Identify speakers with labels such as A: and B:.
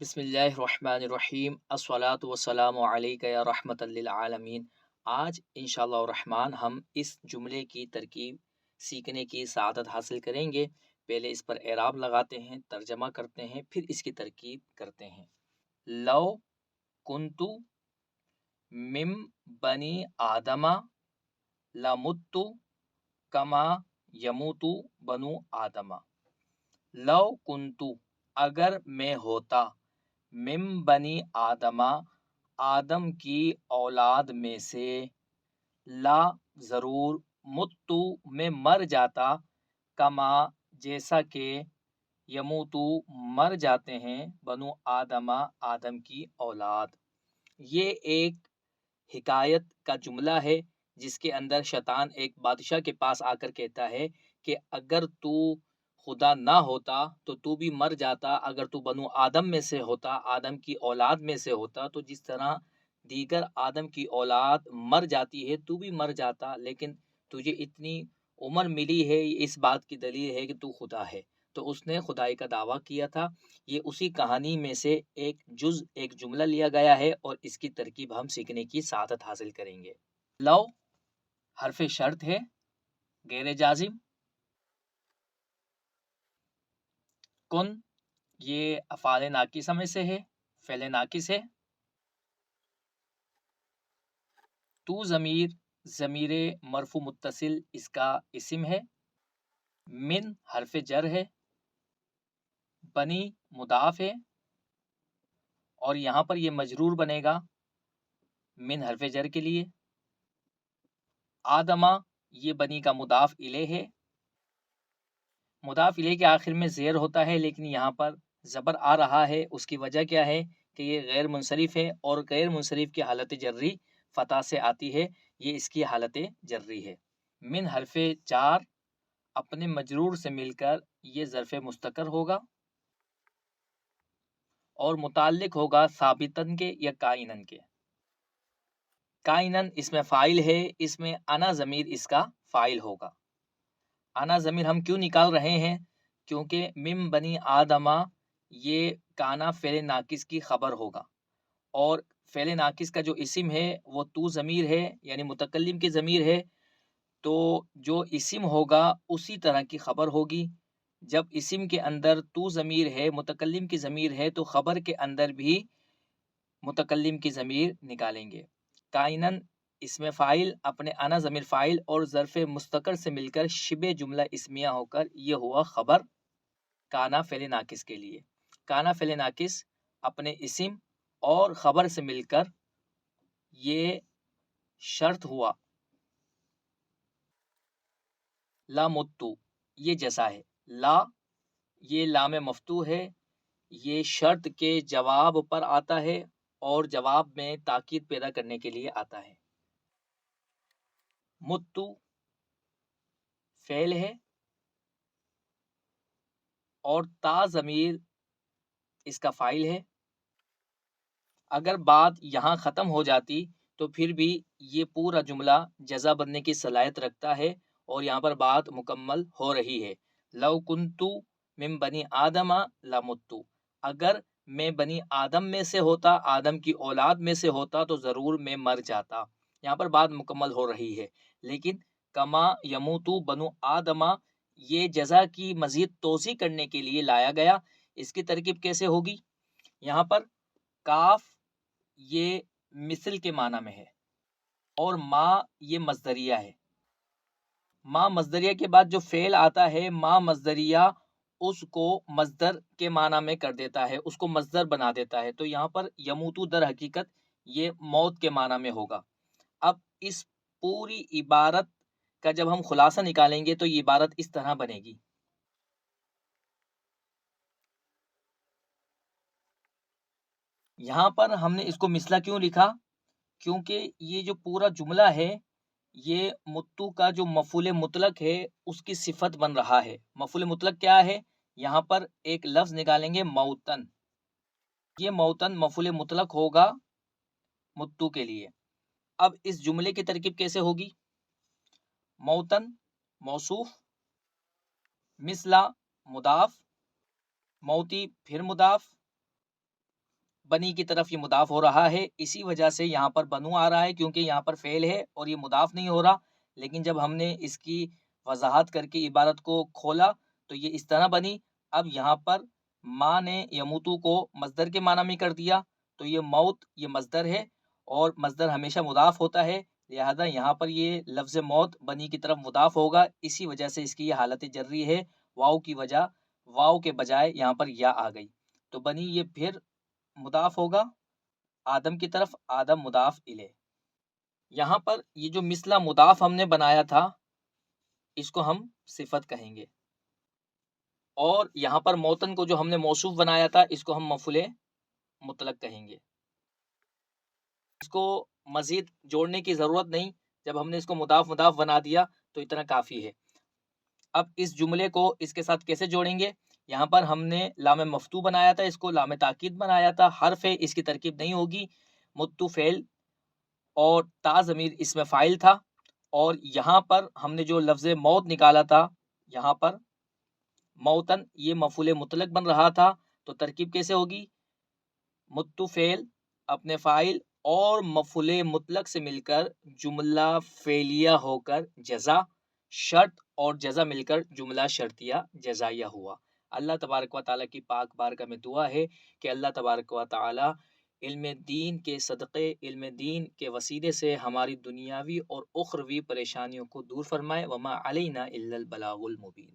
A: بسم اللہ الرحمن الرحیم الصلاۃ والسلام علیک یا رحمۃ للعالمین۔ آج انشاءاللہ الرحمن ہم اس جملے کی ترکیب سیکھنے کی سعادت حاصل کریں گے۔ پہلے اس پر اعراب لگاتے ہیں، ترجمہ کرتے ہیں، پھر اس کی ترکیب کرتے ہیں۔ لو کنتو مم بنی آدم لمت کما یموت بنو آدم۔ لو کنتو اگر میں ہوتا، مم بنی آدم آدم کی اولاد میں سے، لا ضرور، متو میں مر جاتا، کما جیسا کہ، یموتو مر جاتے ہیں، بنو آدم آدم کی اولاد۔ یہ ایک حکایت کا جملہ ہے جس کے اندر شیطان ایک بادشاہ کے پاس آ کر کہتا ہے کہ اگر تو خدا نہ ہوتا تو تو بھی مر جاتا، اگر تو بنو آدم میں سے ہوتا، آدم کی اولاد میں سے ہوتا، تو جس طرح دیگر آدم کی اولاد مر جاتی ہے تو بھی مر جاتا، لیکن تجھے اتنی عمر ملی ہے، اس بات کی دلیل ہے کہ تو خدا ہے۔ تو اس نے خدائی کا دعویٰ کیا تھا۔ یہ اسی کہانی میں سے ایک جملہ لیا گیا ہے اور اس کی ترکیب ہم سیکھنے کی سعادت حاصل کریں گے۔ لو حرف شرط ہے، غیر جازم۔ کن یہ افعال ناقصہ میں سے ہے، فعل ناقص ہے۔ تو ضمیر مرفوع متصل اس کا اسم ہے۔ من حرف جر ہے۔ بنی مضاف ہے اور یہاں پر یہ مجرور بنے گا من حرف جر کے لیے۔ آدمہ یہ بنی کا مضاف الیہ ہے۔ مضاف الیہ کے آخر میں زیر ہوتا ہے، لیکن یہاں پر زبر آ رہا ہے۔ اس کی وجہ کیا ہے کہ یہ غیر منصرف ہے، اور غیر منصرف کی حالت جری فتح سے آتی ہے، یہ اس کی حالت جری ہے۔ من حرف جار اپنے مجرور سے مل کر یہ ظرف مستقر ہوگا اور متعلق ہوگا ثابتن کے یا کائنن کے۔ کائنن اس میں فاعل ہے، اس میں انا ضمیر اس کا فاعل ہوگا۔ انا ضمیر ہم کیوں نکال رہے ہیں؟ کیونکہ مم بنی آدمہ یہ کانا فعل ناقص کی خبر ہوگا، اور فعل ناقص کا جو اسم ہے وہ تو ضمیر ہے، یعنی متکلم کی ضمیر ہے، تو جو اسم ہوگا اسی طرح کی خبر ہوگی۔ جب اسم کے اندر تو ضمیر ہے، متکلم کی ضمیر ہے، تو خبر کے اندر بھی متکلم کی ضمیر نکالیں گے۔ کائنن اس میں فاعل اپنے انا ضمیر فاعل اور ظرف مستقر سے مل کر شبہ جملہ اسمیہ ہو کر یہ ہوا خبر کانا فعل ناقص کے لیے۔ کانا فعل ناقص اپنے اسم اور خبر سے مل کر یہ شرط ہوا۔ لا متو یہ جیسا ہے، لا یہ لام مفتوح ہے، یہ شرط کے جواب پر آتا ہے اور جواب میں تاکید پیدا کرنے کے لیے آتا ہے۔ متو فعل ہے اور تا ضمیر اس کا فاعل ہے۔ اگر بات یہاں ختم ہو جاتی تو پھر بھی یہ پورا جملہ جزا بننے کی صلاحیت رکھتا ہے اور یہاں پر بات مکمل ہو رہی ہے۔ لو کنتو من بنی آدم لمتو، اگر میں بنی آدم میں سے ہوتا، آدم کی اولاد میں سے ہوتا تو ضرور میں مر جاتا۔ یہاں پر بات مکمل ہو رہی ہے، لیکن کما یموتو بنو آدم یہ جزا کی مزید توضیح کرنے کے لیے لایا گیا۔ اس کی ترکیب کیسے ہوگی؟ یہاں پر کاف یہ مثل کے معنی میں ہے اور ما یہ مصدریہ ہے۔ ما مصدریہ کے بعد جو فعل آتا ہے، ما مصدریہ اس کو مصدر کے معنی میں کر دیتا ہے، اس کو مصدر بنا دیتا ہے، تو یہاں پر یموتو در حقیقت یہ موت کے معنی میں ہوگا۔ اب اس پوری عبارت کا جب ہم خلاصہ نکالیں گے تو یہ عبارت اس طرح بنے گی۔ یہاں پر ہم نے اس کو مثلا کیوں لکھا؟ کیونکہ یہ جو پورا جملہ ہے یہ متو کا جو مفعول مطلق ہے اس کی صفت بن رہا ہے۔ مفعول مطلق کیا ہے؟ یہاں پر ایک لفظ نکالیں گے موتن، یہ موتن مفعول مطلق ہوگا متو کے لیے۔ اب اس جملے کی ترکیب کیسے ہوگی؟ موتن موصوف، مثلا مضاف، موتی پھر مضاف، بنی کی طرف یہ مضاف ہو رہا ہے، اسی وجہ سے یہاں پر بنو آ رہا ہے، کیونکہ یہاں پر فعل ہے اور یہ مضاف نہیں ہو رہا۔ لیکن جب ہم نے اس کی وضاحت کر کے عبارت کو کھولا تو یہ اس طرح بنی۔ اب یہاں پر ماں نے یموتو کو مصدر کے معنی میں کر دیا، تو یہ موت یہ مصدر ہے اور مصدر ہمیشہ مضاف ہوتا ہے، لہذا یہاں پر یہ لفظ موت بنی کی طرف مضاف ہوگا، اسی وجہ سے اس کی یہ حالت جری ہے، واؤ کی وجہ واؤ کے بجائے یہاں پر یا آ گئی، تو بنی یہ پھر مضاف ہوگا آدم کی طرف، آدم مضاف الیہ۔ یہاں پر یہ جو مثلا مضاف ہم نے بنایا تھا اس کو ہم صفت کہیں گے، اور یہاں پر موتن کو جو ہم نے موصوف بنایا تھا اس کو ہم مفعول مطلق کہیں گے۔ اس کو مزید جوڑنے کی ضرورت نہیں، جب ہم نے اس کو مضاف مضاف بنا دیا تو اتنا کافی ہے۔ اب اس جملے کو اس کے ساتھ کیسے جوڑیں گے؟ یہاں پر ہم نے لام مفتو بنایا تھا، اس کو لام تاکید بنایا تھا، حرف ہے اس کی ترکیب نہیں ہوگی، متو فعل اور تا ضمیر اس میں فاعل تھا، اور یہاں پر ہم نے جو لفظ موت نکالا تھا یہاں پر موتن یہ مفعول مطلق بن رہا تھا، تو ترکیب کیسے ہوگی؟ متو فعل اپنے فاعل اور مفعول مطلق سے مل کر جملہ فعلیہ ہو کر جزا، شرط اور جزا مل کر جملہ شرطیہ جزائیہ ہوا۔ اللہ تبارک و تعالیٰ کی پاک بارگاہ میں دعا ہے کہ اللہ تبارک و تعالیٰ علم دین کے صدقے، علم دین کے وسیلے سے ہماری دنیاوی اور اخروی پریشانیوں کو دور فرمائے۔ وما علینا الا البلاغ المبین۔